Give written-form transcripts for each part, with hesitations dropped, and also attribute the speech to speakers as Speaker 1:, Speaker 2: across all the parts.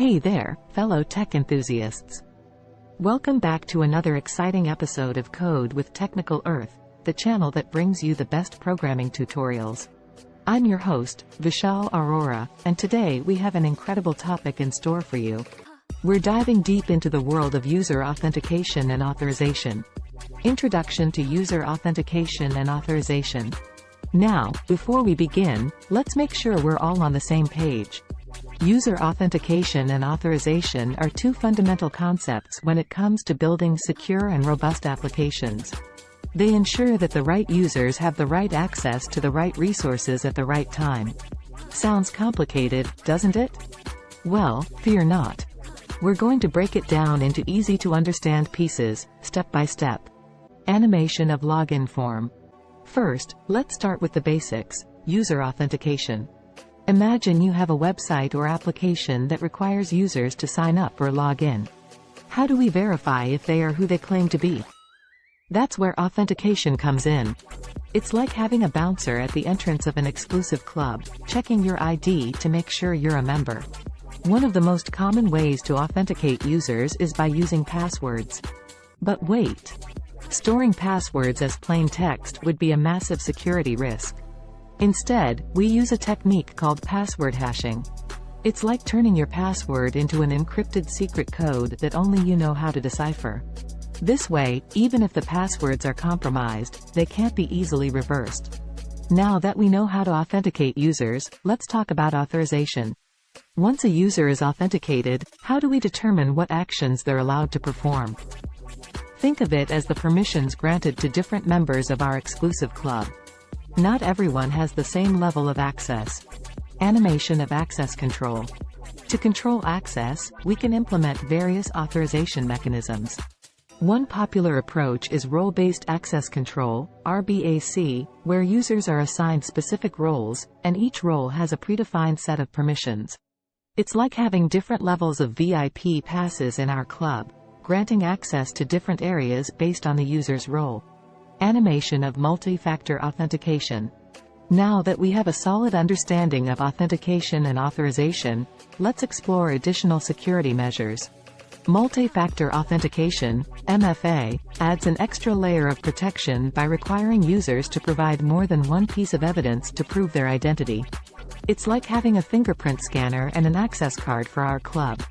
Speaker 1: Hey there, fellow tech enthusiasts. Welcome back to another exciting episode of Code with Technical Earth, the channel that brings you the best programming tutorials. I'm your host, Vishal Arora, and today we have an incredible topic in store for you. We're diving deep into the world of user authentication and authorization. Introduction to user authentication and authorization. Now, before we begin, let's make sure we're all on the same page. User authentication and authorization are two fundamental concepts when it comes to building secure and robust applications. They ensure that the right users have the right access to the right resources at the right time. Sounds complicated, doesn't it? Well, fear not. We're going to break it down into easy-to-understand pieces, step by step. Animation of login form. First, let's start with the basics, user authentication. Imagine you have a website or application that requires users to sign up or log in. How do we verify if they are who they claim to be? That's where authentication comes in. It's like having a bouncer at the entrance of an exclusive club, checking your ID to make sure you're a member. One of the most common ways to authenticate users is by using passwords. But wait. Storing passwords as plain text would be a massive security risk. Instead, we use a technique called password hashing. It's like turning your password into an encrypted secret code that only you know how to decipher. This way, even if the passwords are compromised, they can't be easily reversed. Now that we know how to authenticate users, let's talk about authorization. Once a user is authenticated, how do we determine what actions they're allowed to perform? Think of it as the permissions granted to different members of our exclusive club. Not everyone has the same level of access. Animation of access control. To control access, we can implement various authorization mechanisms. One popular approach is role-based access control, RBAC, where users are assigned specific roles, and each role has a predefined set of permissions. It's like having different levels of VIP passes in our club, granting access to different areas based on the user's role. Animation of multi-factor authentication. Now that we have a solid understanding of authentication and authorization, let's explore additional security measures. Multi-factor authentication, MFA, adds an extra layer of protection by requiring users to provide more than one piece of evidence to prove their identity. It's like having a fingerprint scanner and an access card for our club.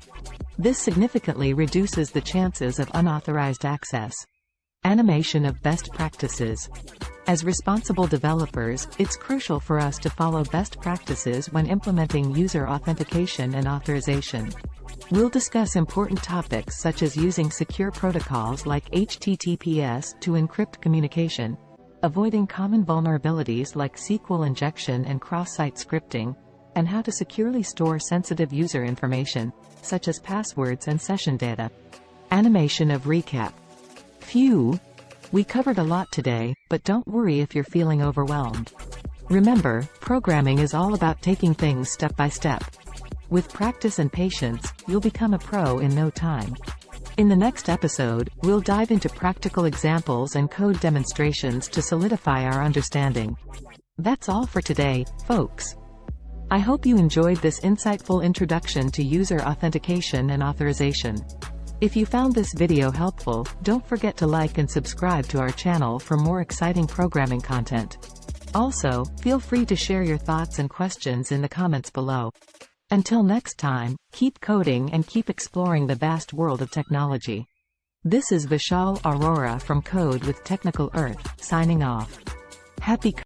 Speaker 1: This significantly reduces the chances of unauthorized access. Animation of best practices. As responsible developers, it's crucial for us to follow best practices when implementing user authentication and authorization. We'll discuss important topics such as using secure protocols like HTTPS to encrypt communication, avoiding common vulnerabilities like SQL injection and cross-site scripting, and how to securely store sensitive user information, such as passwords and session data. Animation of recap. Phew! We covered a lot today, but don't worry if you're feeling overwhelmed. Remember, programming is all about taking things step by step. With practice and patience, you'll become a pro in no time. In the next episode, we'll dive into practical examples and code demonstrations to solidify our understanding. That's all for today, folks. I hope you enjoyed this insightful introduction to user authentication and authorization. If you found this video helpful, don't forget to like and subscribe to our channel for more exciting programming content. Also, feel free to share your thoughts and questions in the comments below. Until next time, keep coding and keep exploring the vast world of technology. This is Vishal Arora from Code with Technical Earth, signing off. Happy